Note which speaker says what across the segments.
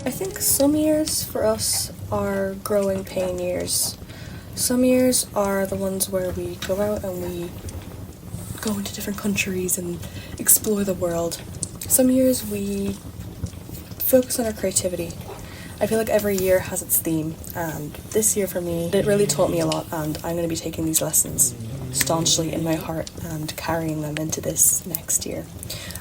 Speaker 1: I think some years for us are growing pain years. Some years are the ones where we go out and we go into different countries and explore the world. Some years we focus on our creativity. I feel like every year has its theme, and this year for me, it really taught me a lot, and I'm going to be taking these lessons staunchly in my heart and carrying them into this next year.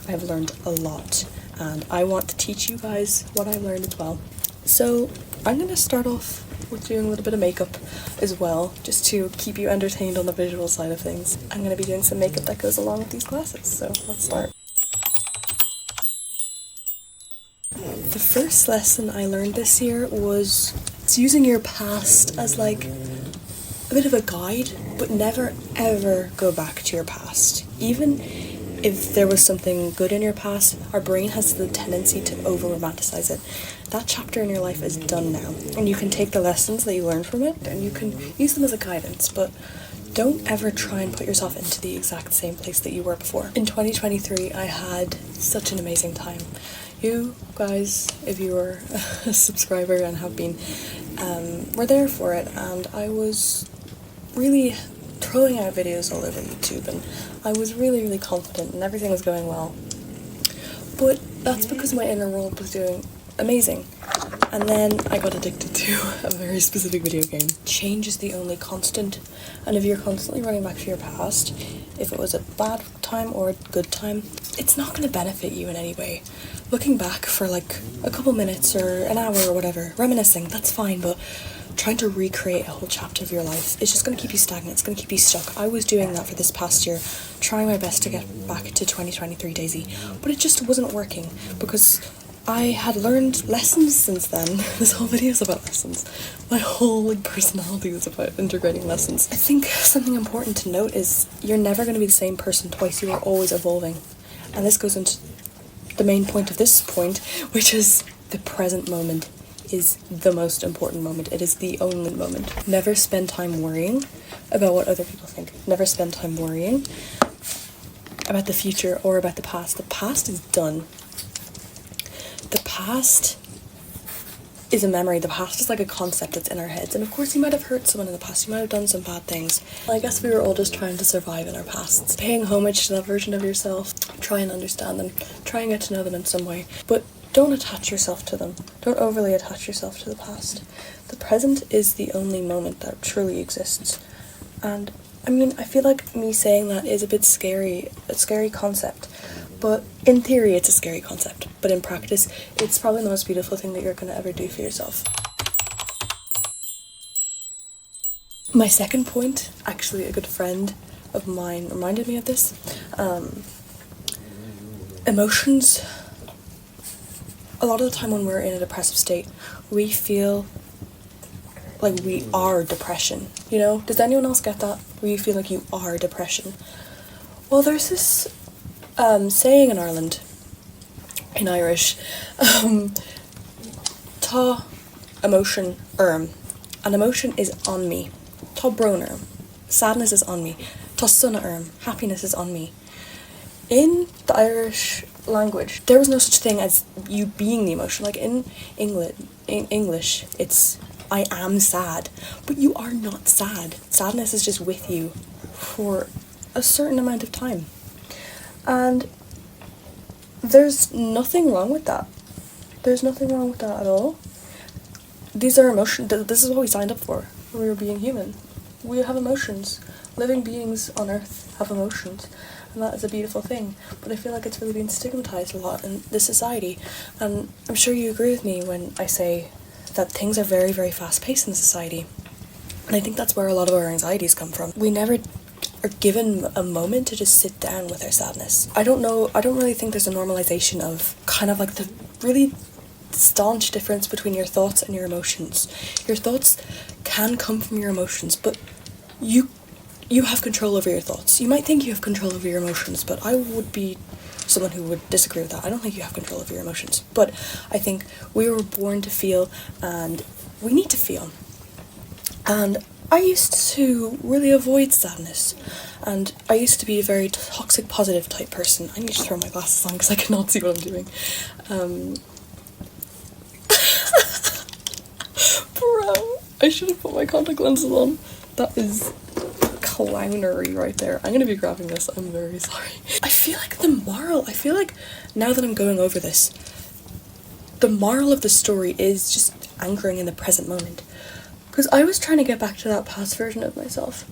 Speaker 1: I've learned a lot, and I want to teach you guys what I learned as well. So I'm going to start off with doing a little bit of makeup as well, just to keep you entertained on the visual side of things. I'm going to be doing some makeup that goes along with these glasses, so let's start. The first lesson I learned this year was using your past as like a bit of a guide, but never ever go back to your past. Even if there was something good in your past, our brain has the tendency to over-romanticize it. That chapter in your life is done now, and you can take the lessons that you learned from it and you can use them as a guidance, but don't ever try and put yourself into the exact same place that you were before. In 2023, I had such an amazing time. You guys, if you were a subscriber and have been, were there for it, and I was really throwing out videos all over YouTube, and I was really confident and everything was going well. But that's because my inner world was doing amazing. And then I got addicted to a very specific video game. Change is the only constant, and if you're constantly running back to your past, if it was a bad time or a good time, it's not going to benefit you in any way. Looking back for like a couple minutes or an hour or whatever, reminiscing, that's fine, but trying to recreate a whole chapter of your life, it's just going to keep you stagnant, it's going to keep you stuck. I was doing that for this past year, trying my best to get back to 2023 Daisy, but it just wasn't working because I had learned lessons since then. This whole video is about lessons. My whole personality is about integrating lessons. I think something important to note is you're never going to be the same person twice. You are always evolving. And this goes into the main point of this point, which is the present moment is the most important moment. It is the only moment. Never spend time worrying about what other people think. Never spend time worrying about the future or about the past. The past is done. The past is a memory. The past is like a concept that's in our heads. And of course you might have hurt someone in the past. You might have done some bad things. I guess we were all just trying to survive in our pasts. Paying homage to that version of yourself. Try and understand them. Try and get to know them in some way. But don't attach yourself to them. Don't overly attach yourself to the past. The present is the only moment that truly exists. And I mean, I feel like me saying that is a bit scary. A scary concept. But in theory, it's a scary concept. But in practice, it's probably the most beautiful thing that you're going to ever do for yourself. My second point, actually a good friend of mine reminded me of this. Emotions, a lot of the time when we're in a depressive state, we feel like we are depression. You know? Does anyone else get that? Where you feel like you are depression? Well, there's this saying in Ireland, in Irish, tá emotion and emotion is on me. Tá brona, sadness is on me. Tá sunna happiness is on me. In the Irish language, there was no such thing as you being the emotion. Like in English, it's I am sad, but you are not sad. Sadness is just with you for a certain amount of time. And there's nothing wrong with that. There's nothing wrong with that at all. These are emotions. This is what we signed up for. We were being human. We have emotions. Living beings on Earth have emotions. And that is a beautiful thing. But I feel like it's really been stigmatized a lot in this society. And I'm sure you agree with me when I say that things are very, very fast-paced in society. And I think that's where a lot of our anxieties come from. We never are given a moment to just sit down with our sadness. I don't really think there's a normalization of kind of like the really staunch difference between your thoughts and your emotions. Your thoughts can come from your emotions, but you have control over your thoughts. You might think you have control over your emotions, but I would be someone who would disagree with that. I don't think you have control over your emotions, but I think we were born to feel, and we need to feel. And I used to really avoid sadness, and I used to be a very toxic positive type person. I need to throw my glasses on because I cannot see what I'm doing. I should have put my contact lenses on. That is clownery right there. I'm gonna be grabbing this. I'm very sorry. I feel like now that I'm going over this, the moral of the story is just anchoring in the present moment. Because I was trying to get back to that past version of myself.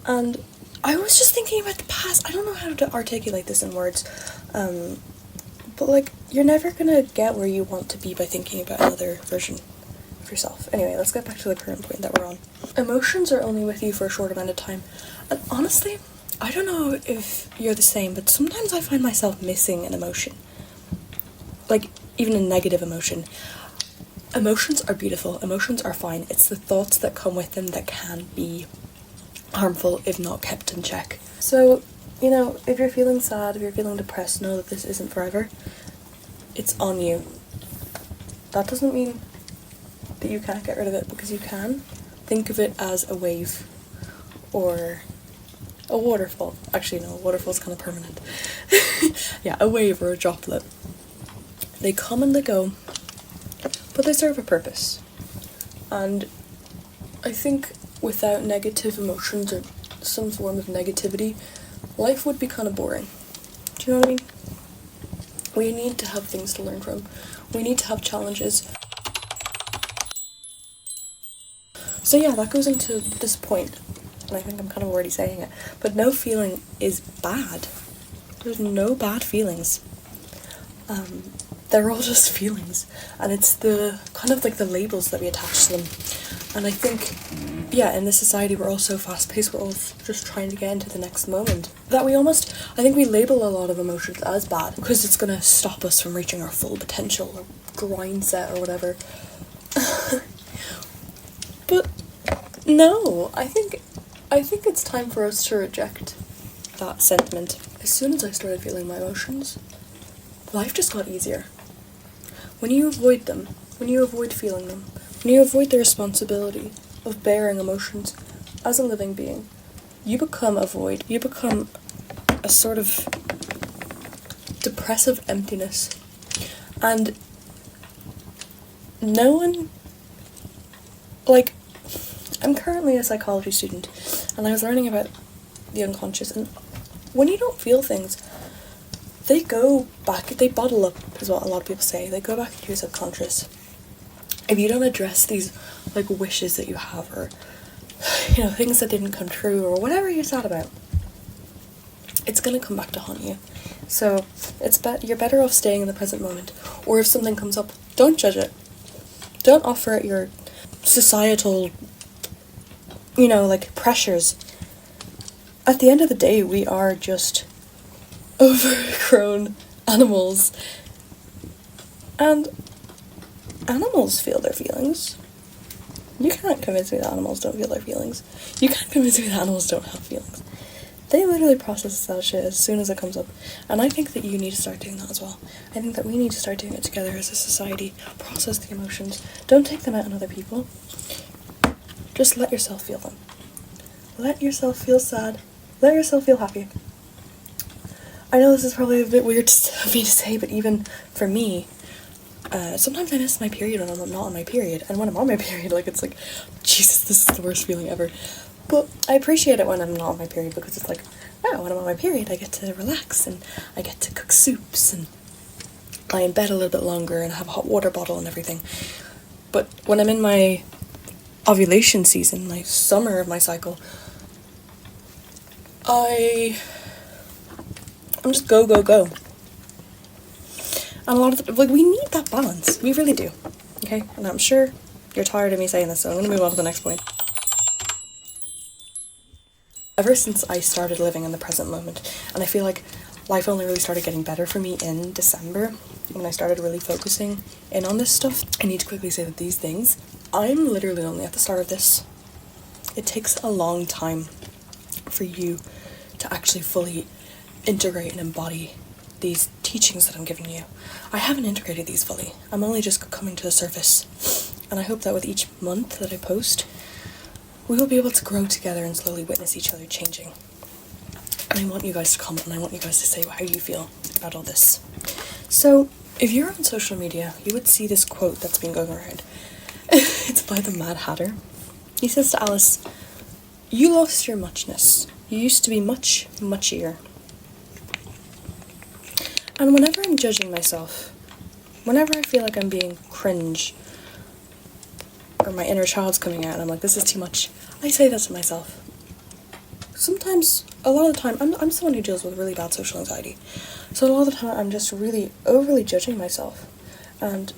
Speaker 1: And I was just thinking about the past. I don't know how to articulate this in words. But like, you're never gonna get where you want to be by thinking about another version of yourself. Anyway, let's get back to the current point that we're on. Emotions are only with you for a short amount of time. And honestly, I don't know if you're the same, but sometimes I find myself missing an emotion. Like, even a negative emotion. Emotions are beautiful. Emotions are fine. It's the thoughts that come with them that can be harmful if not kept in check. So, you know, if you're feeling sad, if you're feeling depressed, know that this isn't forever. It's on you. That doesn't mean that you can't get rid of it, because you can. Think of it as a wave or a waterfall. Actually, no, a waterfall's kind of permanent. Yeah, a wave or a droplet. They come and they go, but they serve a purpose. And I think without negative emotions or some form of negativity, life would be kind of boring. Do you know what I mean? We need to have things to learn from. We need to have challenges. So yeah, that goes into this point, and I think I'm kind of already saying it, but no feeling is bad. There's no bad feelings. They're all just feelings, and it's the kind of like the labels that we attach to them. And I think, yeah, in this society we're all so fast-paced, we're all just trying to get into the next moment, that I think we label a lot of emotions as bad because it's gonna stop us from reaching our full potential or grind set or whatever. But no, I think it's time for us to reject that sentiment. As soon as I started feeling my emotions, life just got easier. When you avoid them, when you avoid feeling them, when you avoid the responsibility of bearing emotions as a living being, you become a void. You become a sort of depressive emptiness. And no one, like, I'm currently a psychology student, and I was learning about the unconscious, and when you don't feel things, they go back, they bottle up, is what a lot of people say. They go back into your subconscious. If you don't address these, like, wishes that you have, or, you know, things that didn't come true, or whatever you're sad about, it's gonna come back to haunt you. So, you're better off staying in the present moment. Or if something comes up, don't judge it. Don't offer it your societal, you know, like, pressures. At the end of the day, we are just overgrown animals, and animals feel their feelings. You can't convince me that animals don't feel their feelings. You can't convince me that animals don't have feelings. They literally process that shit as soon as it comes up, and I think that you need to start doing that as well. I think that we need to start doing it together as a society. Process the emotions. Don't take them out on other people. Just let yourself feel them. Let yourself feel sad. Let yourself feel happy. I know this is probably a bit weird of me to say, but even for me, sometimes I miss my period when I'm not on my period, and when I'm on my period, like, it's like, Jesus, this is the worst feeling ever. But I appreciate it when I'm not on my period, because it's like, wow, when I'm on my period, I get to relax, and I get to cook soups, and lie in bed a little bit longer, and have a hot water bottle and everything. But when I'm in my ovulation season, my summer of my cycle, I'm just go, go, go. And a lot of like, we need that balance. We really do. Okay? And I'm sure you're tired of me saying this, so I'm gonna move on to the next point. Ever since I started living in the present moment, and I feel like life only really started getting better for me in December, when I started really focusing in on this stuff, I need to quickly say that these things, I'm literally only at the start of this. It takes a long time for you to actually fully integrate and embody these teachings that I'm giving you. I haven't integrated these fully. I'm only just coming to the surface. And I hope that with each month that I post, we will be able to grow together and slowly witness each other changing. And I want you guys to comment, and I want you guys to say how you feel about all this. So, if you're on social media, you would see this quote that's been going around. It's by the Mad Hatter. He says to Alice, "You lost your muchness. You used to be much, muchier." And whenever I'm judging myself, whenever I feel like I'm being cringe, or my inner child's coming out and I'm like, this is too much, I say that to myself. Sometimes, a lot of the time, I'm someone who deals with really bad social anxiety. So a lot of the time I'm just really overly judging myself. And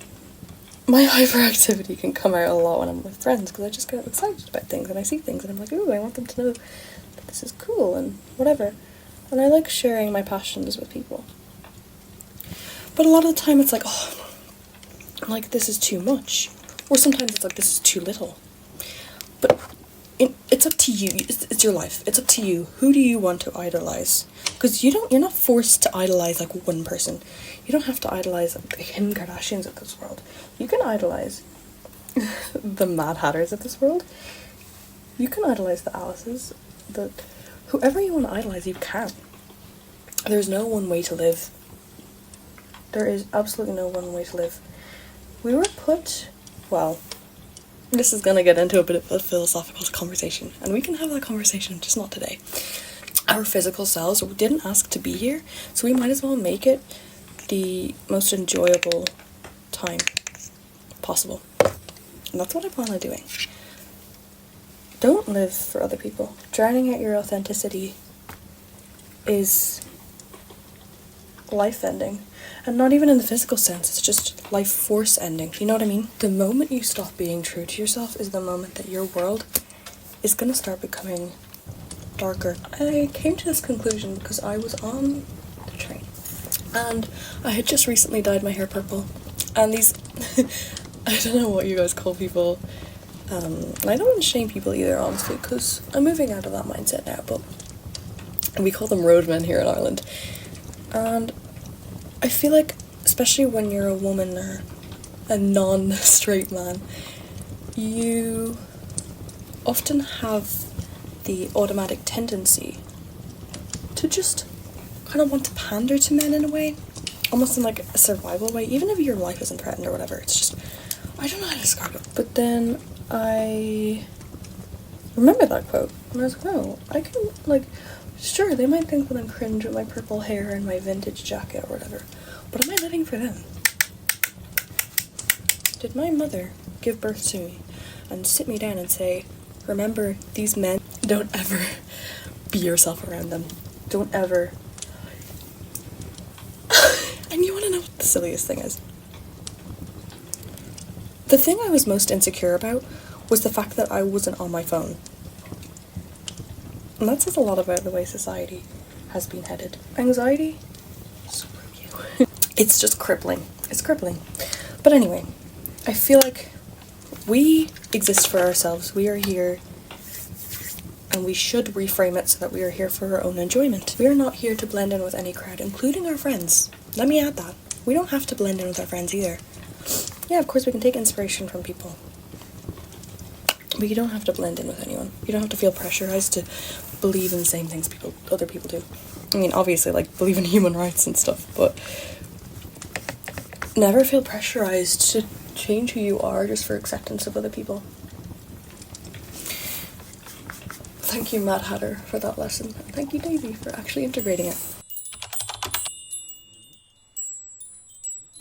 Speaker 1: my hyperactivity can come out a lot when I'm with friends, because I just get excited about things and I see things and I'm like, ooh, I want them to know that this is cool and whatever. And I like sharing my passions with people. But a lot of the time it's like, oh, like, this is too much. Or sometimes it's like, this is too little. But it's up to you. It's your life. It's up to you. Who do you want to idolize? Because you're not forced to idolize like one person. You don't have to idolize like the Kim Kardashians of this world. You can idolize the Mad Hatters of this world. You can idolize the Alices. Whoever you want to idolize, you can. There's no one way to live. There is absolutely no one way to live. We were put, well, this is gonna get into a bit of a philosophical conversation, and we can have that conversation, just not today. Our physical selves didn't ask to be here, so we might as well make it the most enjoyable time possible. And that's what I plan on doing. Don't live for other people. Drowning out your authenticity is life ending. And not even in the physical sense, it's just life force ending. You know what I mean? The moment you stop being true to yourself is the moment that your world is gonna start becoming darker. I came to this conclusion because I was on the train and I had just recently dyed my hair purple, and these I don't know what you guys call people, and I don't want to shame people either, honestly, because I'm moving out of that mindset now, but we call them roadmen here in Ireland. And I feel like, especially when you're a woman or a non-straight man, you often have the automatic tendency to just kind of want to pander to men in a way, almost in like a survival way, even if your life isn't threatened or whatever. It's just, I don't know how to describe it. But then I remember that quote and I was like, oh, I can, like, sure, they might think that I'm cringe with my purple hair and my vintage jacket or whatever, but am I living for them? Did my mother give birth to me and sit me down and say, remember, these men, don't ever be yourself around them. Don't ever. And you want to know what the silliest thing is? The thing I was most insecure about was the fact that I wasn't on my phone. And that says a lot about the way society has been headed. Anxiety? Screw you. It's just crippling. It's crippling. But anyway, I feel like we exist for ourselves. We are here, and we should reframe it so that we are here for our own enjoyment. We are not here to blend in with any crowd, including our friends. Let me add that. We don't have to blend in with our friends either. Yeah, of course we can take inspiration from people, but you don't have to blend in with anyone. You don't have to feel pressurized to believe in the same things other people do. I mean, obviously, like, believe in human rights and stuff, but never feel pressurized to change who you are just for acceptance of other people. Thank you, Mad Hatter, for that lesson. And thank you, Daisy, for actually integrating it.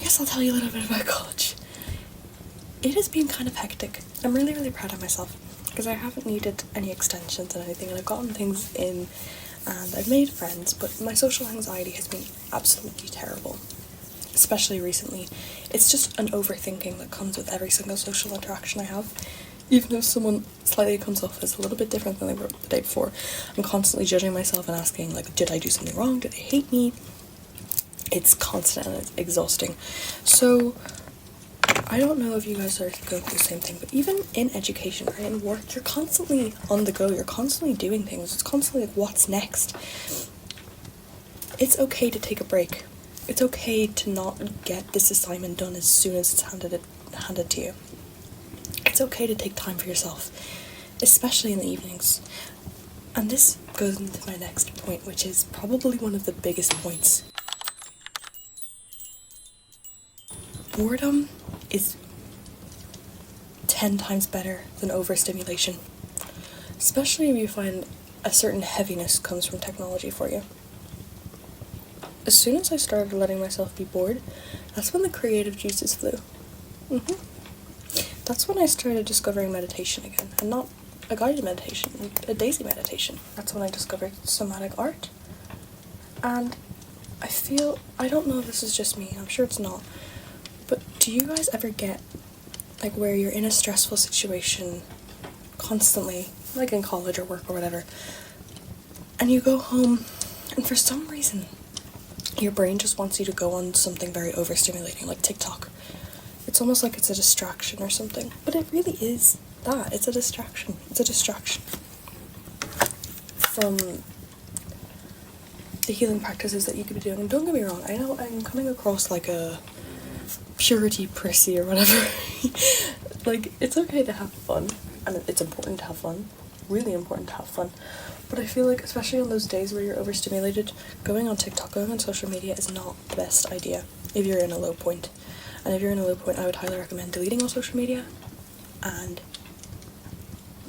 Speaker 1: I guess I'll tell you a little bit about college. It has been kind of hectic. I'm really, really proud of myself because I haven't needed any extensions and anything, and I've gotten things in and I've made friends, but my social anxiety has been absolutely terrible, especially recently. It's just an overthinking that comes with every single social interaction I have. Even if someone slightly comes off as a little bit different than they were the day before, I'm constantly judging myself and asking, like, did I do something wrong? Did they hate me? It's constant and it's exhausting. So I don't know if you guys are going through the same thing, but even in education or in work, you're constantly on the go. You're constantly doing things. It's constantly like, what's next? It's okay to take a break. It's okay to not get this assignment done as soon as it's handed to you. It's okay to take time for yourself, especially in the evenings. And this goes into my next point, which is probably one of the biggest points. Boredom is 10 times better than overstimulation. Especially if you find a certain heaviness comes from technology for you. As soon as I started letting myself be bored, that's when the creative juices flew. That's when I started discovering meditation again, and not a guided meditation, a daisy meditation. That's when I discovered somatic art. And I don't know if this is just me, I'm sure it's not, but do you guys ever get, like, where you're in a stressful situation constantly, like in college or work or whatever, and you go home, and for some reason, your brain just wants you to go on something very overstimulating, like TikTok. It's almost like it's a distraction or something, but it really is that. It's a distraction. It's a distraction from the healing practices that you could be doing. And don't get me wrong, I know I'm coming across like a purity prissy or whatever. Like, it's okay to have fun, and it's important to have fun, really important to have fun, but I feel like, especially on those days where you're overstimulated, going on TikTok, going on social media is not the best idea if you're in a low point. And if you're in a low point, I would highly recommend deleting all social media and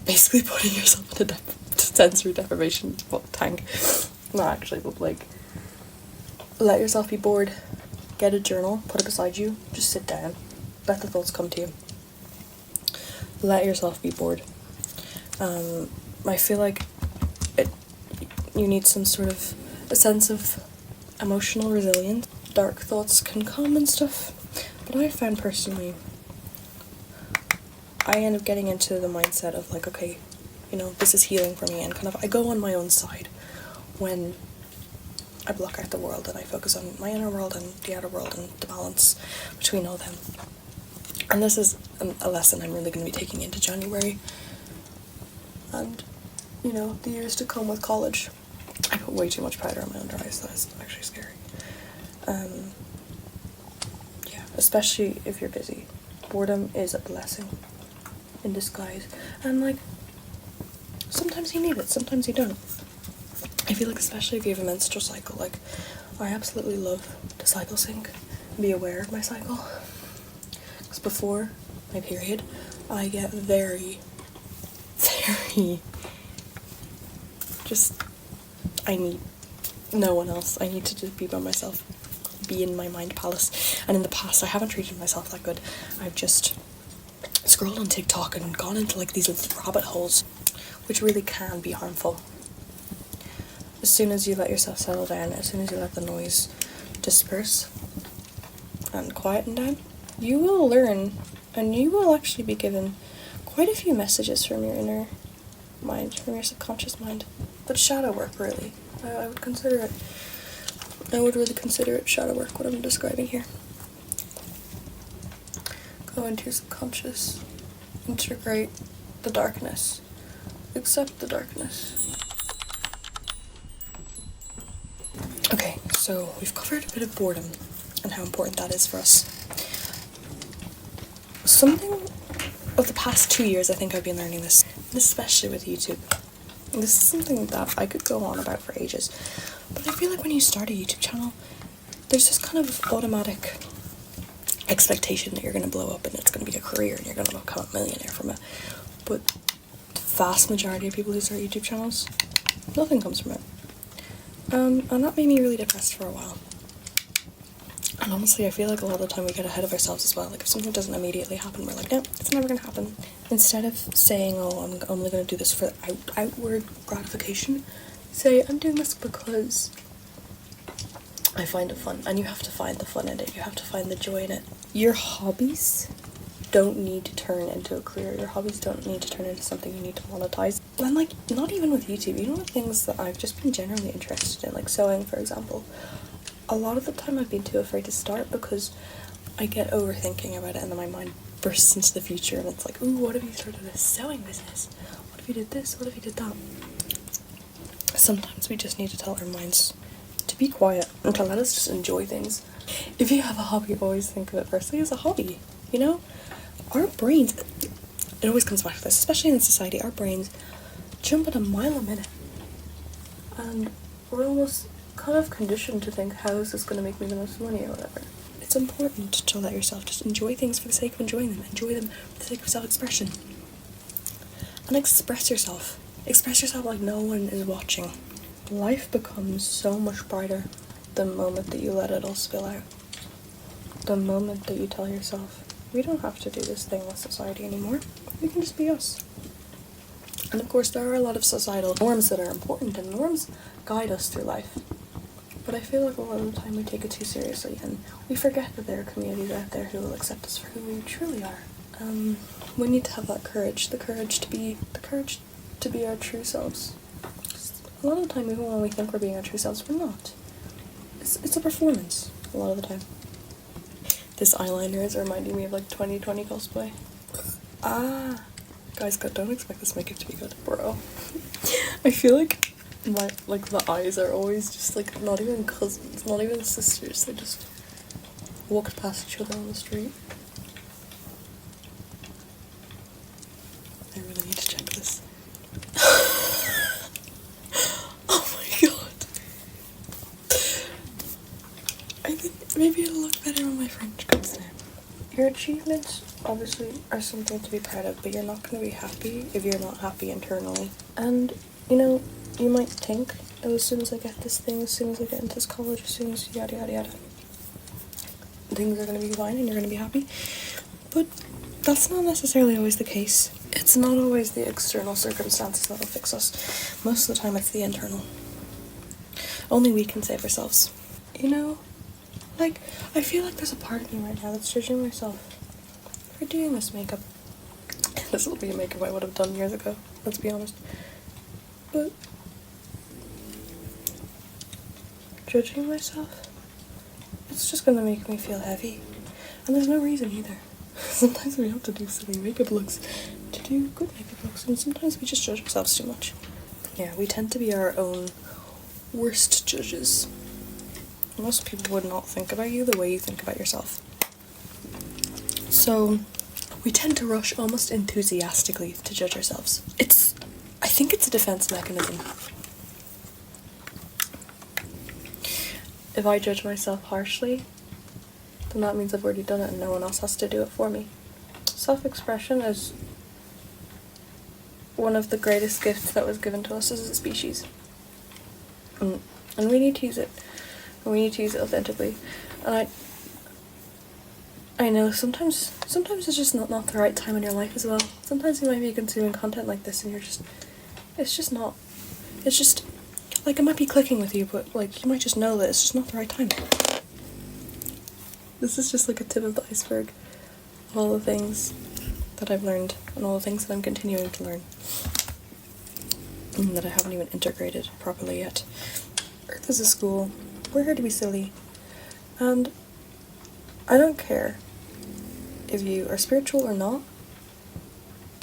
Speaker 1: basically putting yourself in a sensory deprivation tank. Not actually, but like, let yourself be bored, get a journal, put it beside you, just sit down, let the thoughts come to you. Let yourself be bored. I feel like you need some sort of a sense of emotional resilience. Dark thoughts can come and stuff, but I found personally, I end up getting into the mindset of like, okay, you know, this is healing for me, and kind of I go on my own side when I block out the world and I focus on my inner world and the outer world and the balance between all them. And this is a lesson I'm really going to be taking into January and, you know, the years to come with college. I put way too much powder on my under eyes, that is actually scary. Yeah, especially if you're busy. Boredom is a blessing in disguise. And like, sometimes you need it, sometimes you don't. I feel like, especially if you have a menstrual cycle, like, I absolutely love to cycle sync, be aware of my cycle. Because before my period, I get very I need no one else. I need to just be by myself, be in my mind palace. And in the past, I haven't treated myself that good. I've just scrolled on TikTok and gone into like these little rabbit holes, which really can be harmful. As soon as you let yourself settle down, as soon as you let the noise disperse and quieten down, you will learn, and you will actually be given quite a few messages from your inner mind, from your subconscious mind. But shadow work, really. I would consider it. I would really consider it shadow work, what I'm describing here. Go into your subconscious, integrate the darkness, accept the darkness. Okay, so we've covered a bit of boredom and how important that is for us. Something of the past 2 years, I think I've been learning this, especially with YouTube. And this is something that I could go on about for ages, but I feel like when you start a YouTube channel, there's this kind of automatic expectation that you're going to blow up and it's going to be a career and you're going to become a millionaire from it. But the vast majority of people who start YouTube channels, nothing comes from it. And that made me really depressed for a while. And honestly, I feel like a lot of the time we get ahead of ourselves as well. Like, if something doesn't immediately happen, we're like, no, it's never gonna happen. Instead of saying, oh, I'm only gonna do this for outward gratification, say, I'm doing this because I find it fun. And you have to find the fun in it. You have to find the joy in it. Your hobbies don't need to turn into a career. Your hobbies don't need to turn into something you need to monetize. And like, not even with YouTube, you know, the things that I've just been generally interested in, like sewing, for example. A lot of the time I've been too afraid to start because I get overthinking about it and then my mind bursts into the future and it's like, ooh, what if you started a sewing business? What if you did this? What if you did that? Sometimes we just need to tell our minds to be quiet and to let us just enjoy things. If you have a hobby, always think of it firstly as a hobby, you know? Our brains, it always comes back to this, especially in society, our brains jump at a mile a minute. And we're almost kind of conditioned to think, how is this going to make me the most money or whatever. it's important to let yourself just enjoy things for the sake of enjoying them. Enjoy them for the sake of self-expression. And express yourself. Express yourself like no one is watching. Life becomes so much brighter the moment that you let it all spill out. The moment that you tell yourself, we don't have to do this thing with society anymore. We can just be us. And of course, there are a lot of societal norms that are important, and norms guide us through life. But I feel like a lot of the time we take it too seriously, and we forget that there are communities out there who will accept us for who we truly are. We need to have that courage, the courage to be our true selves. A lot of the time, even when we think we're being our true selves, we're not. It's a performance, a lot of the time. This eyeliner is reminding me of like 2020 cosplay. Guys, don't expect this makeup to be good, bro. I feel like the eyes are always just like not even cousins, not even sisters. They just walked past each other on the street. I really need to check this. Oh my god. I think maybe it'll look better when my French comes down. Your achievements obviously are something to be proud of, but you're not going to be happy if you're not happy internally. And, you know, you might think, oh, as soon as I get this thing, as soon as I get into this college, as soon as yada yada yada, things are going to be fine and you're going to be happy. But that's not necessarily always the case. It's not always the external circumstances that'll fix us. Most of the time it's the internal. Only we can save ourselves. You know? Like, I feel like there's a part of me right now that's judging myself for doing this makeup. This will be a makeup I would have done years ago, let's be honest. But judging myself, it's just gonna make me feel heavy. And there's no reason either. Sometimes we have to do silly makeup looks to do good makeup looks, and sometimes we just judge ourselves too much. Yeah, we tend to be our own worst judges. Most people would not think about you the way you think about yourself. So, we tend to rush almost enthusiastically to judge ourselves. I think it's a defense mechanism. If I judge myself harshly, then that means I've already done it and no one else has to do it for me. Self-expression is one of the greatest gifts that was given to us as a species. And we need to use it. And we need to use it authentically. And I know sometimes it's just not the right time in your life as well. Sometimes you might be consuming content like this and it's just like it might be clicking with you, but like you might just know that it's just not the right time. This is just like a tip of the iceberg of all the things that I've learned and all the things that I'm continuing to learn and that I haven't even integrated properly yet. Earth is a school. We're here to be silly. And I don't care if you are spiritual or not.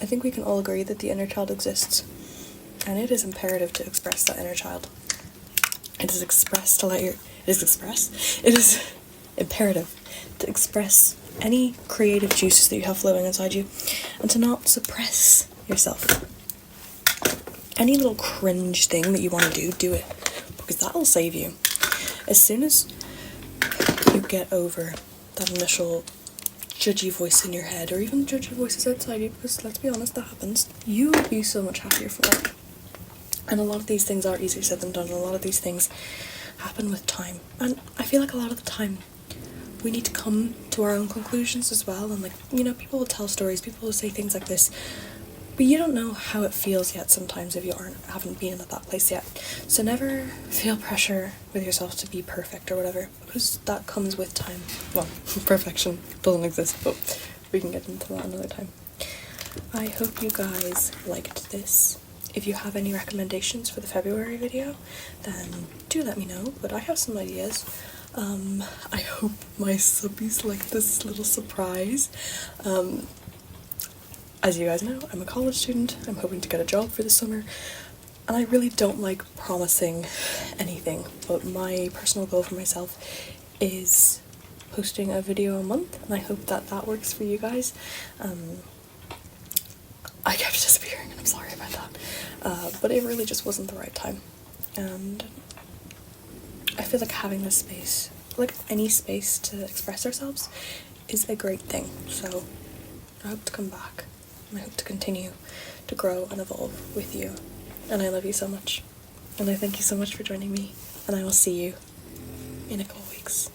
Speaker 1: I think we can all agree that the inner child exists. And it is imperative to express that inner child. It is imperative to express any creative juices that you have flowing inside you and to not suppress yourself. Any little cringe thing that you want to do it, because that'll save you. As soon as you get over that initial judgy voice in your head, or even judgy voices outside you, because let's be honest, that happens, you will be so much happier for it. And a lot of these things are easier said than done, and a lot of these things happen with time. And I feel like a lot of the time we need to come to our own conclusions as well. And like, you know, people will tell stories, people will say things like this, but you don't know how it feels yet sometimes if you haven't been at that place yet. So never feel pressure with yourself to be perfect or whatever, because that comes with time. Well, perfection doesn't exist, but we can get into that another time. I hope you guys liked this. If you have any recommendations for the February video, then do let me know, but I have some ideas. I hope my subbies like this little surprise. As you guys know, I'm a college student. I'm hoping to get a job for the summer, and I really don't like promising anything, but my personal goal for myself is posting a video a month, and I hope that that works for you guys. I kept disappearing, and I'm sorry about that, but it really just wasn't the right time, and I feel like having this space like any space to express ourselves is a great thing. So I hope to come back, and I hope to continue to grow and evolve with you. And I love you so much. And I thank you so much for joining me. And I will see you in a couple weeks.